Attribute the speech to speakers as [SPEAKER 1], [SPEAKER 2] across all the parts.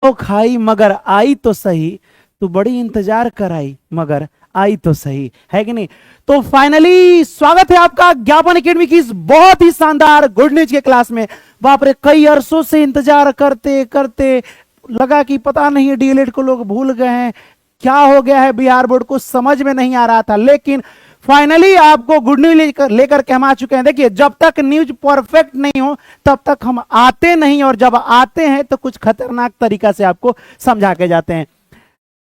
[SPEAKER 1] तो खाई मगर आई तो सही, तू बड़ी इंतजार कराई मगर आई तो सही, है कि नहीं। तो फाइनली स्वागत है आपका ज्ञापन एकेडमी की इस बहुत ही शानदार गुड न्यूज के क्लास में। बाप रे, कई अरसों से इंतजार करते करते लगा कि पता नहीं डीएलएड को लोग भूल गए हैं, क्या हो गया है बिहार बोर्ड को समझ में नहीं आ रहा था, लेकिन फाइनली आपको गुड न्यूज लेकर के हम आ चुके हैं। देखिए, जब तक न्यूज परफेक्ट नहीं हो तब तक हम आते नहीं, और जब आते हैं तो कुछ खतरनाक तरीका से आपको समझा के जाते हैं।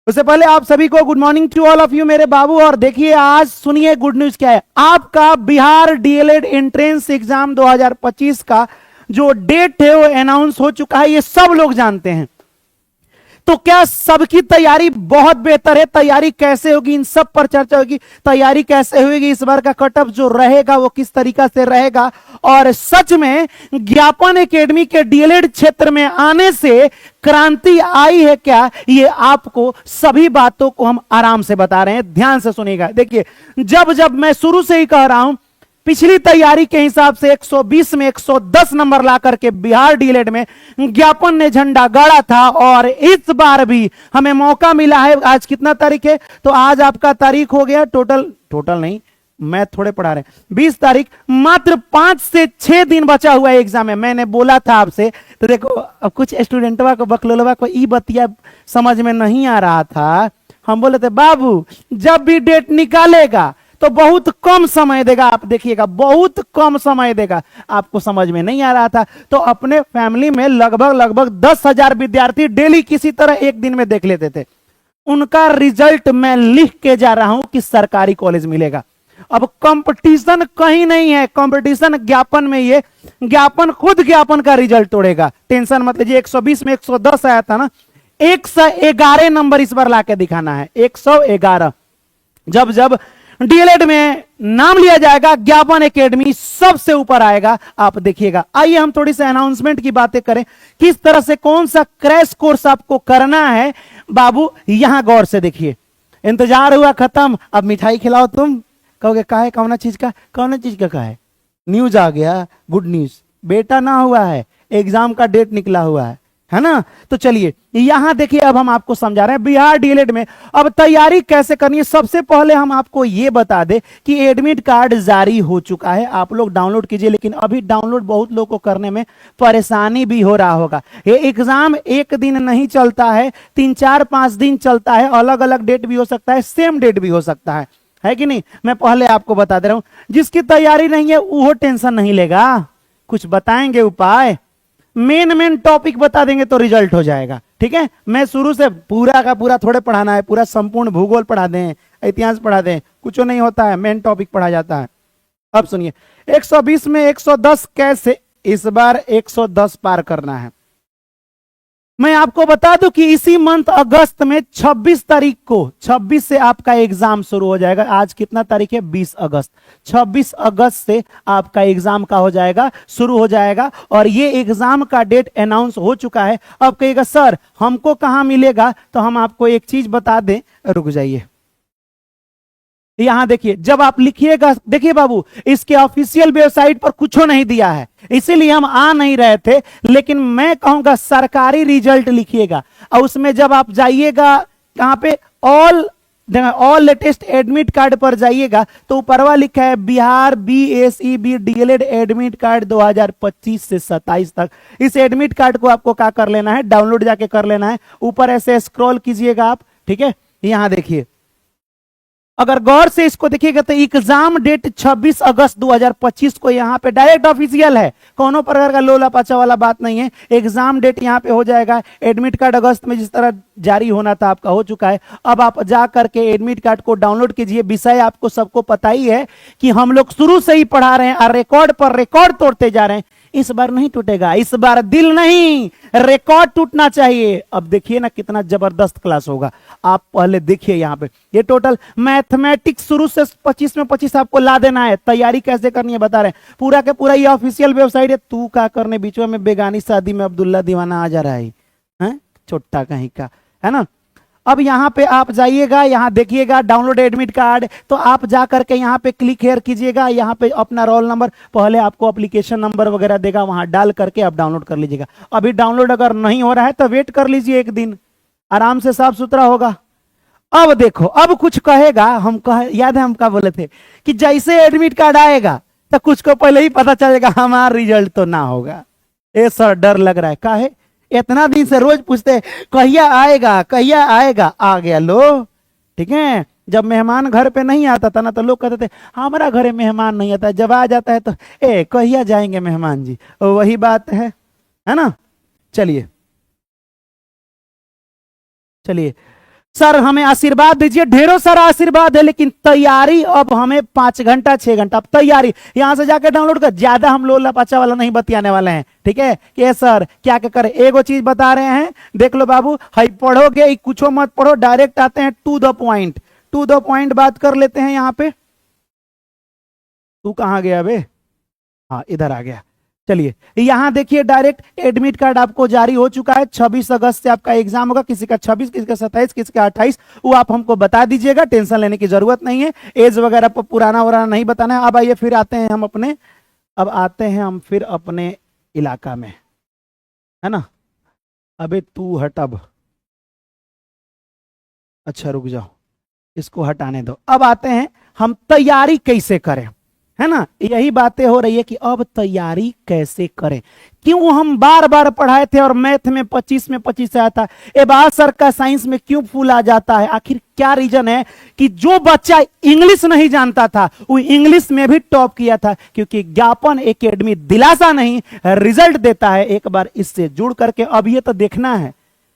[SPEAKER 1] उससे पहले आप सभी को good morning to all of you मेरे बाबू। और देखिए, आज सुनिए गुड न्यूज क्या है। आपका बिहार डीएलएड एंट्रेंस एग्जाम 2025 का जो डेट है वो अनाउंस हो चुका है, ये सब लोग जानते हैं। तो क्या सबकी तैयारी बहुत बेहतर है? तैयारी कैसे होगी, इन सब पर चर्चा होगी। तैयारी कैसे होगी, इस बार का कटऑफ जो रहेगा वो किस तरीका से रहेगा, और सच में ज्ञापन एकेडमी के डीएलएड क्षेत्र में आने से क्रांति आई है क्या, ये आपको सभी बातों को हम आराम से बता रहे हैं, ध्यान से सुनिएगा। देखिए, जब मैं शुरू से ही कह रहा हूं, पिछली तैयारी के हिसाब से 120 में 110 नंबर ला करके बिहार डीएलएड में ज्ञापन ने झंडा गाड़ा था, और इस बार भी हमें मौका मिला है। आज कितना तारीख है? तो आज आपका तारीख हो गया टोटल नहीं, मैं थोड़े पढ़ा रहे हैं, 20 तारीख। मात्र 5 से 6 दिन बचा हुआ है एग्जाम में। मैंने बोला था आपसे, तो देखो अब कुछ स्टूडेंटवा को बकलोलवा को ई बतिया समझ में नहीं आ रहा था। हम बोले थे बाबू जब भी डेट निकालेगा तो बहुत कम समय देगा, आप देखिएगा बहुत कम समय देगा। आपको समझ में नहीं आ रहा था तो अपने फैमिली में लगभग 10,000 विद्यार्थी डेली किसी तरह एक दिन में देख लेते थे। उनका रिजल्ट मैं लिख के जा रहा हूं कि सरकारी कॉलेज मिलेगा। अब कंपटीशन कहीं नहीं है, कंपटीशन ज्ञापन में। ये ज्ञापन खुद ज्ञापन का रिजल्ट तोड़ेगा, टेंशन मत लीजिए। 120 में 110 आया था ना, 111 नंबर इस बार लाके दिखाना है, 111। जब डीएलएड में नाम लिया जाएगा, ज्ञापन एकेडमी सबसे ऊपर आएगा, आप देखिएगा। आइए हम थोड़ी सी अनाउंसमेंट की बातें करें, किस तरह से कौन सा क्रैश कोर्स आपको करना है। बाबू यहां गौर से देखिए, इंतजार हुआ खत्म, अब मिठाई खिलाओ। तुम कहोगे का है, कौन चीज का है? न्यूज आ गया, गुड न्यूज बेटा ना हुआ है, एग्जाम का डेट निकला हुआ है ना। तो चलिए यहां देखिए, अब हम आपको समझा रहे हैं बिहार डीएलएड में अब तैयारी कैसे करनी है। सबसे पहले हम आपको यह बता दें कि एडमिट कार्ड जारी हो चुका है, आप लोग डाउनलोड कीजिए। लेकिन अभी डाउनलोड बहुत लोगों को करने में परेशानी भी हो रहा होगा। ये एग्जाम एक दिन नहीं चलता है, 3, 4, 5 दिन चलता है। अलग अलग डेट भी हो सकता है, सेम डेट भी हो सकता है कि नहीं। मैं पहले आपको बता दे रहा हूं, जिसकी तैयारी नहीं है वो टेंशन नहीं लेगा, कुछ बताएंगे उपाय, मेन टॉपिक बता देंगे तो रिजल्ट हो जाएगा। ठीक है, मैं शुरू से पूरा का पूरा थोड़े पढ़ाना है, पूरा संपूर्ण भूगोल पढ़ा दें, इतिहास पढ़ा दें, कुछ नहीं होता है, मेन टॉपिक पढ़ा जाता है। अब सुनिए, 120 में 110 कैसे, इस बार 110 पार करना है। मैं आपको बता दूं कि इसी मंथ अगस्त में 26 तारीख को 26 से आपका एग्जाम शुरू हो जाएगा। आज कितना तारीख है? 20 अगस्त। 26 अगस्त से आपका एग्जाम का हो जाएगा, शुरू हो जाएगा, और ये एग्जाम का डेट अनाउंस हो चुका है। अब कहेगा सर हमको कहां मिलेगा, तो हम आपको एक चीज बता दें, रुक जाइए। यहां देखिए, जब आप लिखिएगा, देखिए बाबू इसके ऑफिशियल वेबसाइट पर कुछ नहीं दिया है, इसीलिए हम आ नहीं रहे थे। लेकिन मैं कहूंगा सरकारी रिजल्ट लिखिएगा, और उसमें जब आप जाइएगा कहां पे, ऑल लेटेस्ट एडमिट कार्ड पर जाइएगा, तो ऊपरवा लिखा है Bihar BSEB DElEd admit card 2025 से 27 तक। इस एडमिट कार्ड को आपको क्या कर लेना है, डाउनलोड जाके कर लेना है। ऊपर ऐसे स्क्रॉल कीजिएगा आप, ठीक है। यहां देखिए, अगर गौर से इसको देखिएगा तो एग्जाम डेट 26 अगस्त 2025 को यहां पे डायरेक्ट ऑफिशियल है, कोनो प्रकार का लोला पाचा वाला बात नहीं है। एग्जाम डेट यहां पे हो जाएगा। एडमिट कार्ड अगस्त में जिस तरह जारी होना था आपका हो चुका है। अब आप जा करके एडमिट कार्ड को डाउनलोड कीजिए। विषय आपको सबको पता ही है कि हम लोग शुरू से ही पढ़ा रहे हैं और रिकॉर्ड पर रिकॉर्ड तोड़ते जा रहे हैं। इस बार नहीं टूटेगा, इस बार दिल नहीं, रिकॉर्ड टूटना चाहिए। अब देखिए ना कितना जबरदस्त क्लास होगा। आप पहले देखिए यहां पे, ये टोटल मैथमेटिक्स शुरू से 25 में 25 आपको ला देना है। तैयारी कैसे करनी है बता रहे हैं, पूरा के पूरा ये ऑफिशियल वेबसाइट है। तू क्या करने बीच में बेगानी शादी में अब्दुल्ला दीवाना आ जा रहा है, छोटा कहीं का, है ना। अब यहाँ पे आप जाइएगा, यहाँ देखिएगा डाउनलोड एडमिट कार्ड, तो आप जा करके यहाँ पे क्लिक हेयर कीजिएगा, यहाँ पे अपना रोल नंबर, पहले आपको एप्लीकेशन नंबर वगैरह देगा, वहां डाल करके आप डाउनलोड कर लीजिएगा। अभी डाउनलोड अगर नहीं हो रहा है तो वेट कर लीजिए, एक दिन आराम से साफ सुथरा होगा। अब देखो, अब कुछ कहेगा, याद है हम क्या बोले थे कि जैसे एडमिट कार्ड आएगा तो कुछ को पहले ही पता चलेगा हमारा रिजल्ट तो ना होगा। ए सर डर लग रहा है, का है इतना दिन से रोज पूछते कहिया आएगा कहिया आएगा, आ गया लो। ठीक है, जब मेहमान घर पे नहीं आता था ना तो लोग कहते थे हमारा घरे मेहमान नहीं आता, जब आ जाता है तो कहिया जाएंगे मेहमान जी, वही बात है ना। चलिए चलिए, सर हमें आशीर्वाद दीजिए, ढेरों सारा आशीर्वाद है, लेकिन तैयारी अब हमें 5 घंटा 6 घंटा तैयारी, यहां से जाकर डाउनलोड कर, ज्यादा हम लोला पाचा वाला नहीं बतियाने वाले हैं। ठीक है कि सर क्या क्या करें, एगो चीज बता रहे हैं, देख लो बाबू, हाई पढ़ोगे कुछ मत पढ़ो, डायरेक्ट आते हैं to the point, to the point बात कर लेते हैं। यहाँ पे तू कहां गया बे, हाँ इधर आ गया। चलिए यहां देखिए, डायरेक्ट एडमिट कार्ड आपको जारी हो चुका है, 26 अगस्त से आपका एग्जाम होगा, किसी का 26, किसी का 27, किसी का 28, वो आप हमको बता दीजिएगा, टेंशन लेने की जरूरत नहीं है, एज वगैरह पर पुराना वराना नहीं बताना है। अब आइए फिर आते हैं हम अपने, अब आते हैं हम फिर अपने इलाका में, है ना। अबे तू हट अब, अच्छा रुक जाओ, इसको हटाने दो। अब आते हैं हम तैयारी कैसे करें, है ना, यही बातें हो रही है कि अब तैयारी कैसे करें। क्यों हम बार बार पढ़ाए थे और मैथ में 25 में 25 आया था, ए बात सर का साइंस में क्यों फूल आ जाता है, आखिर क्या रीजन है कि जो बच्चा इंग्लिश नहीं जानता था वो इंग्लिश में भी टॉप किया था, क्योंकि ज्ञापन एकेडमी दिलासा नहीं रिजल्ट देता है। एक बार इससे जुड़ करके अब ये तो देखना है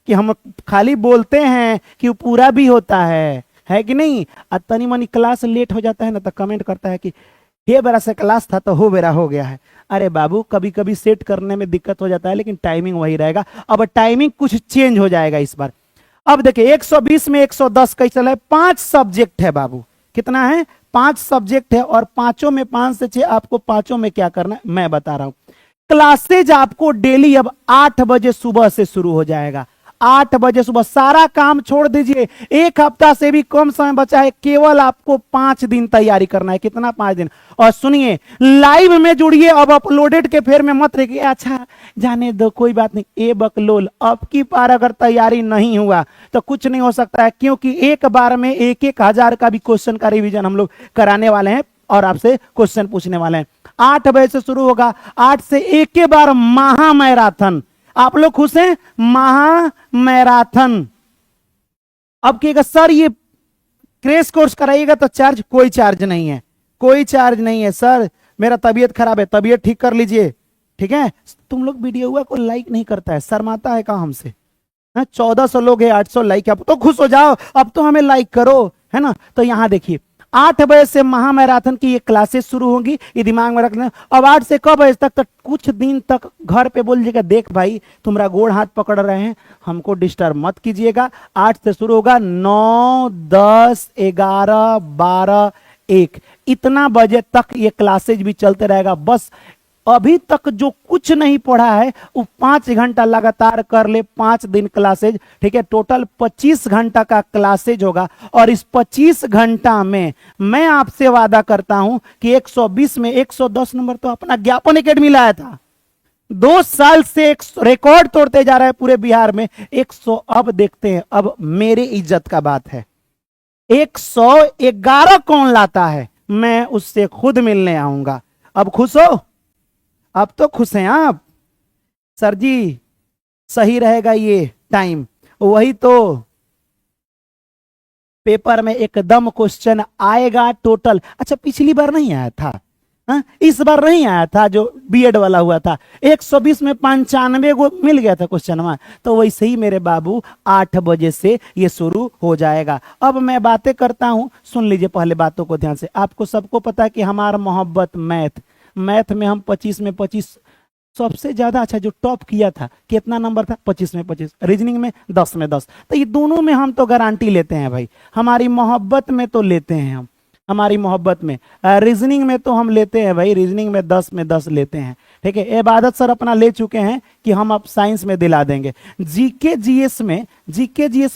[SPEAKER 1] कि हम खाली बोलते हैं कि वो पूरा भी होता है कि नहीं। तनी मनी क्लास लेट हो जाता है ना तो कमेंट करता है कि ये बेरा से क्लास था तो हो बेरा हो गया है। अरे बाबू कभी कभी सेट करने में दिक्कत हो जाता है, लेकिन टाइमिंग वही रहेगा। अब टाइमिंग कुछ चेंज हो जाएगा इस बार। अब देखिए 120 में 110 कैसे है, 5 सब्जेक्ट है बाबू, कितना है 5 सब्जेक्ट है, और पांचों में 5 से 6, आपको पांचों में क्या करना है मैं बता रहा हूं। क्लासेज आपको डेली अब 8 बजे सुबह से शुरू हो जाएगा, 8 बजे सुबह। सारा काम छोड़ दीजिए, एक हफ्ता से भी कम समय बचा है, केवल आपको 5 दिन तैयारी करना है। कितना 5 दिन। और सुनिए लाइव में जुड़िए, अब अपलोडेड के फेर में मत रहिए, अच्छा जाने दो कोई बात नहीं। ए बकलोल, अब की बार अगर तैयारी नहीं हुआ तो कुछ नहीं हो सकता है, क्योंकि एक बार में 1,000 का भी क्वेश्चन का रिवीजन हम लोग कराने वाले हैं और आपसे क्वेश्चन पूछने वाले हैं। 8 बजे से शुरू होगा, 8 से एक के बार महा मैराथन। आप लोग खुश हैं, महा मैराथन। अब कहेगा सर ये क्रैश कोर्स कराइएगा तो चार्ज, कोई चार्ज नहीं है, कोई चार्ज नहीं है सर, मेरा तबीयत खराब है, तबीयत ठीक कर लीजिए। ठीक है, तुम लोग वीडियो हुआ को लाइक नहीं करता है, शर्माता है कहा हमसे। 1400 लोग है, 800 लाइक है, अब तो खुश हो जाओ, अब तो हमें लाइक करो, है ना। तो यहां देखिए 8 बजे से महा मैराथन की ये क्लासेस शुरू होंगी, ये दिमाग में रखना। अब 8 से कब बजे तक, तो कुछ दिन तक घर पे बोल लीजिएगा देख भाई तुम्हारा गोड़ हाथ पकड़ रहे हैं, हमको डिस्टर्ब मत कीजिएगा। 8 से शुरू होगा, 9, 10, 11, 12, 1 इतना बजे तक ये क्लासेज भी चलते रहेगा। बस अभी तक जो कुछ नहीं पढ़ा है वो 5 घंटा लगातार कर ले, 5 दिन क्लासेज। ठीक है, टोटल 25 घंटा का क्लासेज होगा, और इस 25 घंटा में मैं आपसे वादा करता हूं कि 120 में 110 नंबर तो अपना ज्ञापन एकेडमी लाया था। 2 साल से एक रिकॉर्ड तोड़ते जा रहा है पूरे बिहार में 100। अब देखते हैं, अब मेरी इज्जत का बात है, 111 कौन लाता है, मैं उससे खुद मिलने आऊंगा। अब खुश हो, अब तो खुश हैं आप, सर जी सही रहेगा ये टाइम। वही तो पेपर में एकदम क्वेश्चन आएगा टोटल। अच्छा पिछली बार नहीं आया था, इस बार नहीं आया था जो बीएड वाला हुआ था, 120 में 95 को मिल गया था क्वेश्चन में। तो वैसे ही मेरे बाबू 8 बजे से ये शुरू हो जाएगा। अब मैं बातें करता हूं, सुन लीजिए पहले बातों को ध्यान से। आपको सबको पता है कि हमारा मोहब्बत मैथ में हम 25 में 25 सबसे ज्यादा, अच्छा जो टॉप किया था कितना नंबर था, 25 में 25। रीजनिंग में 10 में 10। तो ये दोनों में हम तो गारंटी लेते हैं भाई, हमारी मोहब्बत में तो लेते हैं हम। हमारी मोहब्बत में। रीजनिंग में तो हम लेते हैं भाई, रीजनिंग में 10 लेते हैं, ठीक है। इबादत सर अपना ले चुके हैं कि हम अब साइंस में दिला देंगे। जीके जीएस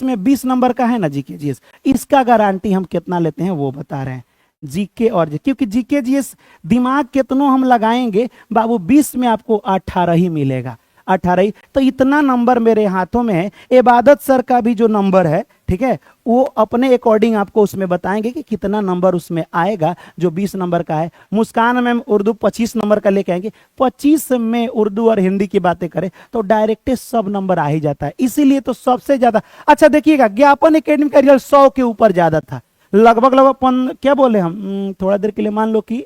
[SPEAKER 1] में 20 नंबर का है ना, जीके जीएस, इसका गारंटी हम कितना लेते हैं वो बता रहे हैं। जीके और क्योंकि जीके जीएस दिमाग कितनों हम लगाएंगे बाबू, 20 में आपको 18 ही मिलेगा, 18 ही। तो इतना नंबर मेरे हाथों में है। इबादत सर का भी जो नंबर है, ठीक है, वो अपने अकॉर्डिंग आपको उसमें बताएंगे कि कितना नंबर उसमें आएगा जो 20 नंबर का है। मुस्कान मैम उर्दू 25 नंबर का लेके आएंगे। 25 में उर्दू और हिंदी की बातें करें तो डायरेक्ट सब नंबर आ ही जाता है, इसीलिए तो सबसे ज्यादा। अच्छा देखिएगा, ज्ञापन एकेडमी का रिजल्ट 100 के ऊपर ज्यादा था, लगभग क्या बोले हम, थोड़ा देर के लिए मान लो कि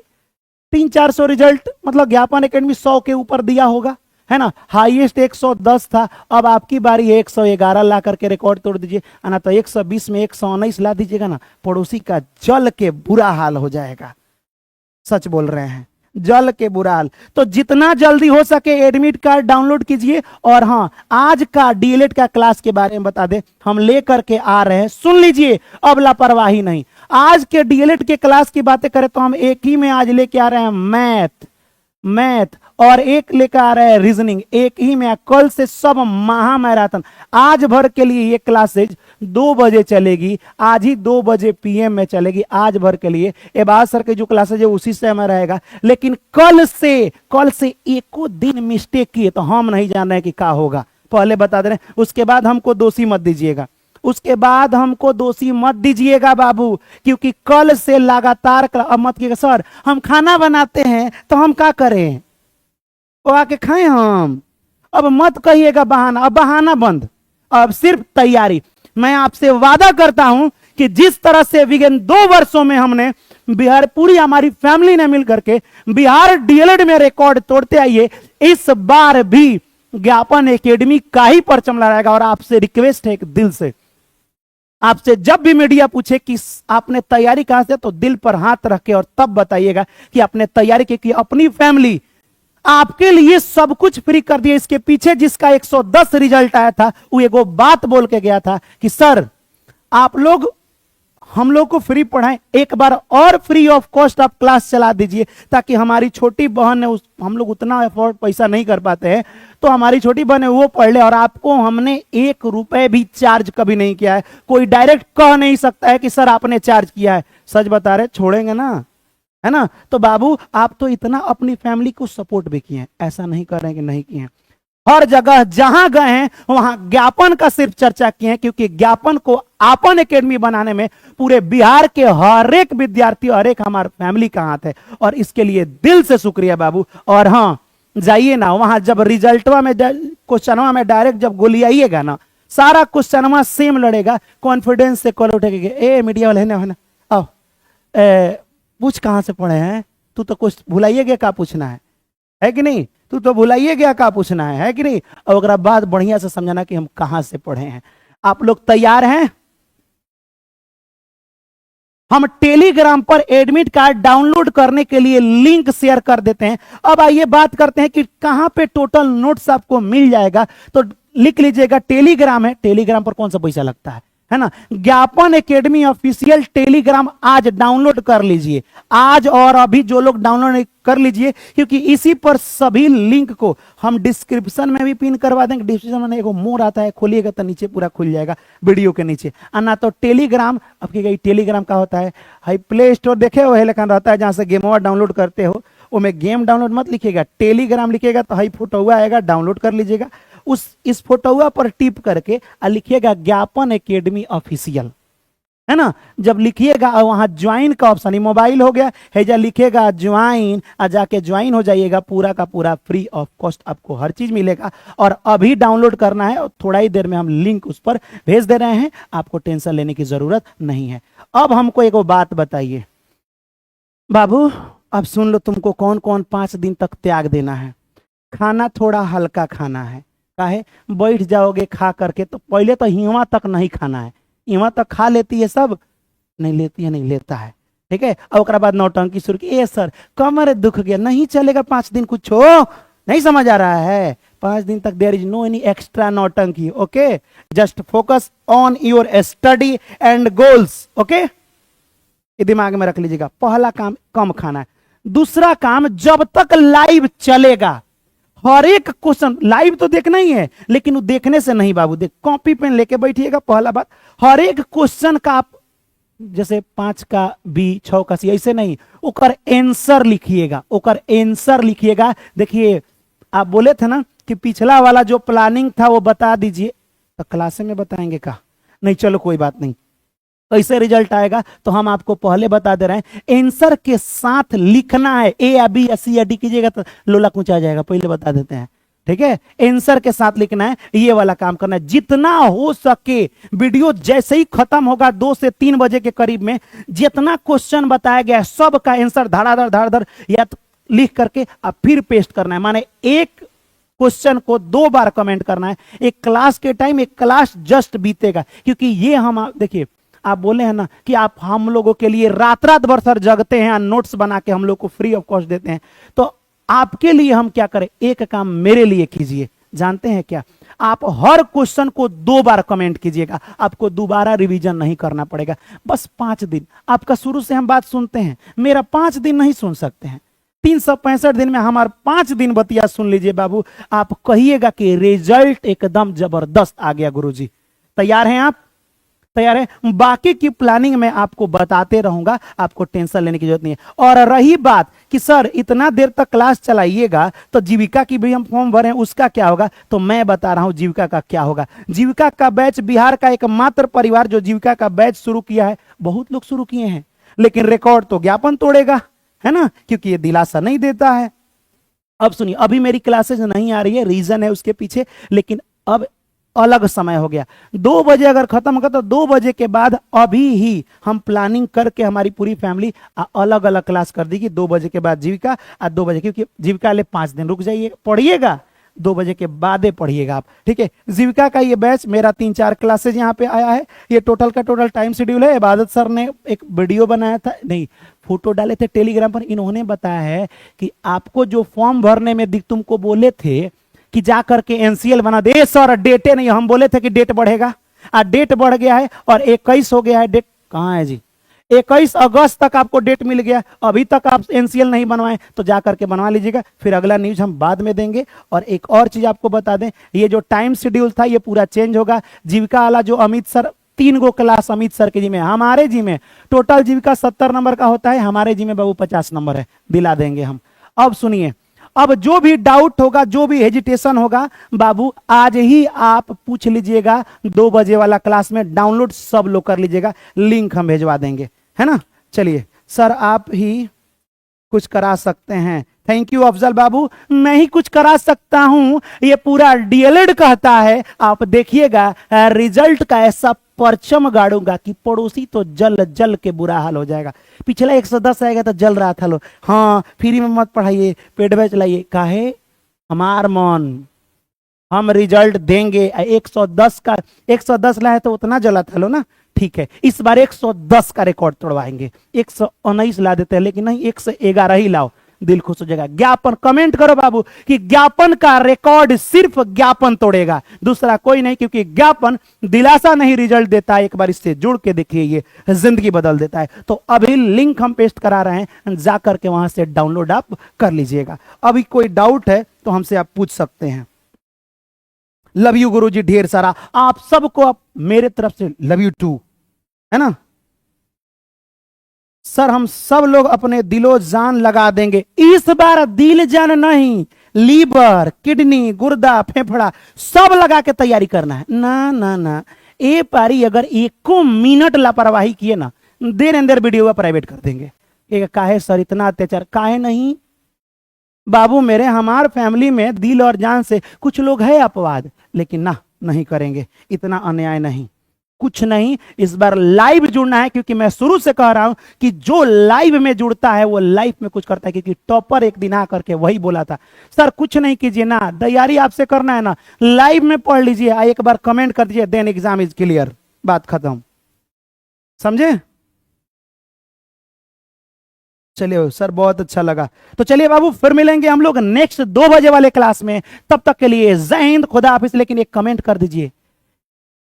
[SPEAKER 1] 300-400 रिजल्ट, मतलब ज्ञापन एकेडमी 100 के ऊपर दिया होगा, है ना। हाईएस्ट 110 था। अब आपकी बारी 111 ला करके रिकॉर्ड तोड़ दीजिए, ना तो 120 में 119 ला दीजिएगा ना, पड़ोसी का जल के बुरा हाल हो जाएगा। सच बोल रहे हैं, जल के बुरा हाल। तो जितना जल्दी हो सके एडमिट कार्ड डाउनलोड कीजिए। और हाँ, आज का डीएलएड का क्लास के बारे में बता दे, हम लेकर के आ रहे हैं, सुन लीजिए, अब लापरवाही नहीं। आज के डीएलएड के क्लास की बातें करें तो हम एक ही में आज लेके आ रहे हैं मैथ और एक लेकर आ रहे हैं रीजनिंग, एक ही में। कल से सब महा मैराथन, आज भर के लिए ये क्लासेज 2 बजे चलेगी, आज ही 2 बजे पीएम में चलेगी, आज भर के लिए। एबाज सर के जो क्लासेज है उसी समय रहेगा, लेकिन कल से एको दिन मिस्टेक किए तो हम नहीं जान रहे कि क्या होगा, पहले बता दे रहे हैं। उसके बाद हमको दोषी मत दीजिएगा, बाबू, क्योंकि कल से लगातार मत किएगा। सर हम खाना बनाते हैं तो हम क्या करें, वो आके खाएं हम, अब मत कहिएगा बहाना, अब बहाना बंद, अब सिर्फ तैयारी। मैं आपसे वादा करता हूं कि जिस तरह से विगत 2 वर्षों में हमने बिहार, पूरी हमारी फैमिली ने मिलकर के बिहार डीएलएड में रिकॉर्ड तोड़ते आइए, इस बार भी ज्ञापन एकेडमी का ही परचम लहराएगा। और आपसे रिक्वेस्ट है, एक दिल से आपसे, जब भी मीडिया पूछे कि आपने तैयारी कहां से, तो दिल पर हाथ रख के और तब बताइएगा कि आपने तैयारी की। अपनी फैमिली आपके लिए सब कुछ फ्री कर दिया। इसके पीछे जिसका 110 रिजल्ट आया था, वो एगो बात बोल के गया था कि सर आप लोग हम लोग को फ्री पढ़ाएं, एक बार और फ्री ऑफ कॉस्ट आप क्लास चला दीजिए, ताकि हमारी छोटी बहन है, हम लोग उतना अफोर्ड पैसा नहीं कर पाते हैं, तो हमारी छोटी बहन है वो पढ़ ले। और आपको हमने 1 रुपए भी चार्ज कभी नहीं किया है। कोई डायरेक्ट कह नहीं सकता है कि सर आपने चार्ज किया है। सच बता रहे, छोड़ेंगे ना, है ना। तो बाबू आप तो इतना अपनी फैमिली को सपोर्ट भी किए हैं, ऐसा नहीं कर रहे हैं कि नहीं किए हैं। हर जगह जहां गए हैं वहां ज्ञापन का सिर्फ चर्चा किए हैं, क्योंकि ज्ञापन को आपन एकेडमी बनाने में पूरे बिहार के हर एक विद्यार्थी, हर एक हमारे फैमिली का हाथ है, और इसके लिए दिल से शुक्रिया बाबू। और हाँ, जाइए ना वहां, जब रिजल्टवा में क्वेश्चनवा में डायरेक्ट जब गोली आइएगा ना, सारा क्वेश्चनवा सेम लड़ेगा, कॉन्फिडेंस से कॉल उठेगा, ए मीडिया वाले है ना, आओ पूछ कहां से पढ़े हैं, तू तो कुछ भुलाइए गया, क्या पूछना है कि नहीं, तू तो भुलाइए गया क्या पूछना है कि नहीं। और अगर बात बढ़िया से समझाना कि हम कहां से पढ़े हैं। आप लोग तैयार हैं? हम टेलीग्राम पर एडमिट कार्ड डाउनलोड करने के लिए लिंक शेयर कर देते हैं। अब आइए बात करते हैं कि कहां पे टोटल नोट्स आपको मिल जाएगा। तो लिख लीजिएगा, टेलीग्राम है, टेलीग्राम पर कौन सा पैसा लगता है ना। ज्ञापन एकेडमी ऑफिशियल टेलीग्राम आज डाउनलोड कर लीजिए, आज और अभी जो लोग डाउनलोड कर लीजिए, क्योंकि इसी पर सभी लिंक को हम डिस्क्रिप्शन में भी पिन करवा देंगे। डिस्क्रिप्शन में एगो मोर आता है, खोलिएगा तो नीचे पूरा खुल जाएगा वीडियो के नीचे। ना तो टेलीग्राम, आपके टेलीग्राम का होता है, हाई प्ले स्टोर देखे हो, लेकिन रहता है जहां से गेमवा डाउनलोड करते हो, उसमें गेम डाउनलोड मत लिखिएगा, टेलीग्राम लिखिएगा तो हाई फोटो आएगा, डाउनलोड कर लीजिएगा। इस फोटोआ पर टिप करके लिखिएगा ज्ञापन एकेडमी ऑफिशियल, है ना। जब लिखिएगा और वहां ज्वाइन का ऑप्शन, मोबाइल हो गया है, जब लिखेगा ज्वाइन, जाके ज्वाइन हो जाइएगा, पूरा का पूरा फ्री ऑफ कॉस्ट आपको हर चीज मिलेगा। और अभी डाउनलोड करना है, और थोड़ा ही देर में हम लिंक उस पर भेज दे रहे हैं, आपको टेंशन लेने की जरूरत नहीं है। अब हमको एक बात बताइए बाबू, अब सुन लो, तुमको कौन कौन 5 दिन तक त्याग देना है। खाना थोड़ा हल्का खाना है, काहे बैठ जाओगे खा करके, तो पहले तो हिवा तक नहीं खाना है, हिवा तक खा लेती है सब, नहीं लेती है, नहीं लेता है, ठीक है। और उसके बाद नौटंकी शुरू की, ए सर कमर दुख गया, नहीं चलेगा 5 दिन, कुछ हो नहीं समझ आ रहा है, 5 दिन तक there is no any extra नौटंकी, okay. Just focus on your study and goals, okay. ये दिमाग में रख लीजिएगा। पहला काम कम खाना है। दूसरा काम, जब तक लाइव चलेगा हर एक क्वेश्चन, लाइव तो देखना ही है लेकिन वो देखने से नहीं बाबू, देख कॉपी पेन लेके बैठिएगा। पहला बात, हर एक क्वेश्चन का आप जैसे 5 का बी 6 का सी ऐसे नहीं, ओकर आंसर लिखिएगा, ओकर आंसर लिखिएगा। देखिए आप बोले थे ना कि पिछला वाला जो प्लानिंग था वो बता दीजिए, तो क्लास में बताएंगे का नहीं, चलो कोई बात नहीं, कैसे रिजल्ट आएगा तो हम आपको पहले बता दे रहे हैं। आंसर के साथ लिखना है, ए या बी या सी या डी कीजिएगा तो लोला कुछ आ जाएगा, पहले बता देते हैं, ठीक है। आंसर के साथ लिखना है, ये वाला काम करना है। जितना हो सके वीडियो जैसे ही खत्म होगा 2 से 3 बजे के करीब में, जितना क्वेश्चन बताया गया है सब का आंसर धड़ाधड़ धड़ाधड़ या तो लिख करके आप फिर पेस्ट करना है। माने एक क्वेश्चन को 2 बार कमेंट करना है। एक क्लास के टाइम, एक क्लास जस्ट बीतेगा, क्योंकि ये हम देखिए आप बोले हैं ना कि आप हम लोगों के लिए रात रात भर सर जगते हैं, नोट्स बना के हम लोग को फ्री ऑफ कॉस्ट देते हैं, तो आपके लिए हम क्या करें, एक काम मेरे लिए कीजिए, जानते हैं क्या, आप हर क्वेश्चन को 2 बार कमेंट कीजिएगा, आपको दोबारा रिवीजन नहीं करना पड़ेगा। बस 5 दिन, आपका शुरू से हम बात सुनते हैं, मेरा 5 दिन नहीं सुन सकते हैं, 365 दिन में हमारे 5 दिन बतिया सुन लीजिए बाबू, आप कहिएगा कि रिजल्ट एकदम जबरदस्त आ गया गुरुजी। तैयार हैं आप? तैयार है? बाकी की प्लानिंग में आपको बताते रहूंगा, आपको टेंशन लेने की जरूरत नहीं है। और रही बात कि सर इतना देर तक क्लास चलाइएगा तो जीविका की भी हम फॉर्म भरें, उसका क्या होगा, तो मैं बता रहा हूं जीविका का क्या होगा। जीविका का बैच, बिहार का एकमात्र परिवार जो जीविका का बैच शुरू किया है, बहुत लोग शुरू किए हैं लेकिन रिकॉर्ड तो ज्ञापन तोड़ेगा, है ना, क्योंकि ये दिलासा नहीं देता है। अब सुनिए, अभी मेरी क्लासेज नहीं आ रही है, रीजन है उसके पीछे, लेकिन अब अलग समय हो गया। 2 बजे अगर खत्म होगा तो 2 बजे के बाद अभी ही हम प्लानिंग करके हमारी पूरी फैमिली अलग अलग क्लास कर देगी। 2 बजे के बाद जीविका और 2 बजे, क्योंकि जीविका ले 5 दिन रुक जाइए, पढ़िएगा 2 बजे के बाद पढ़िएगा आप, ठीक है। जीविका का ये बैच मेरा 3-4 क्लासेज यहाँ पे आया है, ये टोटल का टोटल टाइम शेड्यूल है। इबादत सर ने एक वीडियो बनाया था, नहीं फोटो डाले थे टेलीग्राम पर, इन्होंने बताया है कि आपको जो फॉर्म भरने में तुमको बोले थे कि जा करके एनसीएल बना दे, सर डेटे नहीं, हम बोले थे कि डेट बढ़ेगा, डेट बढ़ गया है और 21 हो गया है। डेट कहाँ है जी? 21 अगस्त तक आपको डेट मिल गया, अभी तक आप एनसीएल नहीं बनवाए तो जा करके बनवा लीजिएगा, फिर अगला न्यूज हम बाद में देंगे। और एक और चीज आपको बता दें, ये जो टाइम शेड्यूल था ये पूरा चेंज होगा। जीविका वाला जो अमित सर, 3 गो क्लास अमित सर के जी में, हमारे जी में टोटल जीविका 70 नंबर का होता है, हमारे जी में बाबू 50 नंबर है, दिला देंगे हम। अब सुनिए, अब जो भी डाउट होगा, जो भी हेजिटेशन होगा बाबू, आज ही आप पूछ लीजिएगा। 2 बजे वाला क्लास में डाउनलोड सब लोग कर लीजिएगा, लिंक हम भेजवा देंगे, है ना। चलिए सर, आप ही कुछ करा सकते हैं। थैंक यू अफजल बाबू, मैं ही कुछ करा सकता हूं, ये पूरा डीएलएड कहता है। आप देखिएगा रिजल्ट का ऐसा परचम गाड़ूंगा कि पड़ोसी तो जल जल के बुरा हाल हो जाएगा। पिछला 110 आएगा तो जल रहा था लो, हाँ फ्री में मत पढ़ाइए, पेट में चलाइए, काहे हमार मन, हम रिजल्ट देंगे। 110 का 110 लाए तो उतना जला था लो ना, ठीक है, इस बार 110 का रिकॉर्ड तोड़वाएंगे। 119 ला देते हैं, लेकिन नहीं 111 ही लाओ, दिल खुश हो जाएगा। ज्ञापन कमेंट करो बाबू कि ज्ञापन का रिकॉर्ड सिर्फ ज्ञापन तोड़ेगा, दूसरा कोई नहीं, क्योंकि ज्ञापन दिलासा नहीं रिजल्ट देता है। एक बार इससे जुड़ के देखिए, ये जिंदगी बदल देता है। तो अभी लिंक हम पेस्ट करा रहे हैं, जाकर के वहां से डाउनलोड आप कर लीजिएगा। अभी कोई डाउट है तो हमसे आप पूछ सकते हैं। लव यू गुरुजी ढेर सारा, आप सबको आप मेरे तरफ से लव यू टू, है ना। सर हम सब लोग अपने दिलो जान लगा देंगे, इस बार दिल जान नहीं, लीवर, किडनी, गुर्दा, फेफड़ा सब लगा के तैयारी करना है। ना ना ना, ए पारी अगर 1 मिनट लापरवाही किए ना, देर अंदर वीडियो प्राइवेट कर देंगे। काहे सर इतना अत्याचार, काहे नहीं बाबू मेरे, हमार फैमिली में दिल और जान से कुछ लोग है अपवाद, लेकिन ना, नहीं करेंगे, इतना अन्याय नहीं, कुछ नहीं। इस बार लाइव जुड़ना है, क्योंकि मैं शुरू से कह रहा हूं कि जो लाइव में जुड़ता है वो लाइफ में कुछ करता है। क्योंकि टॉपर एक दिन आकर के वही बोला था, सर कुछ नहीं कीजिए ना, तैयारी आपसे करना है ना, लाइव में पढ़ लीजिए, एक बार कमेंट कर दीजिए, देन एग्जाम इज क्लियर, बात खत्म, समझे। चलिए सर, बहुत अच्छा लगा। तो चलिए बाबू, फिर मिलेंगे हम लोग नेक्स्ट 2 बजे वाले क्लास में। तब तक के लिए जय हिंद, खुदा हाफिज। लेकिन एक कमेंट कर दीजिए,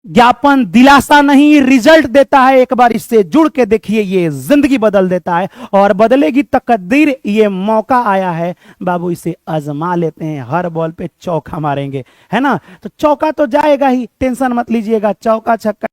[SPEAKER 1] ज्ञापन दिलासा नहीं, रिजल्ट देता है। एक बार इससे जुड़ के देखिए, ये जिंदगी बदल देता है और बदलेगी तकदीर। ये मौका आया है बाबू, इसे आजमा लेते हैं। हर बॉल पे चौका मारेंगे, है ना? तो चौका तो जाएगा ही, टेंशन मत लीजिएगा। चौका छक्का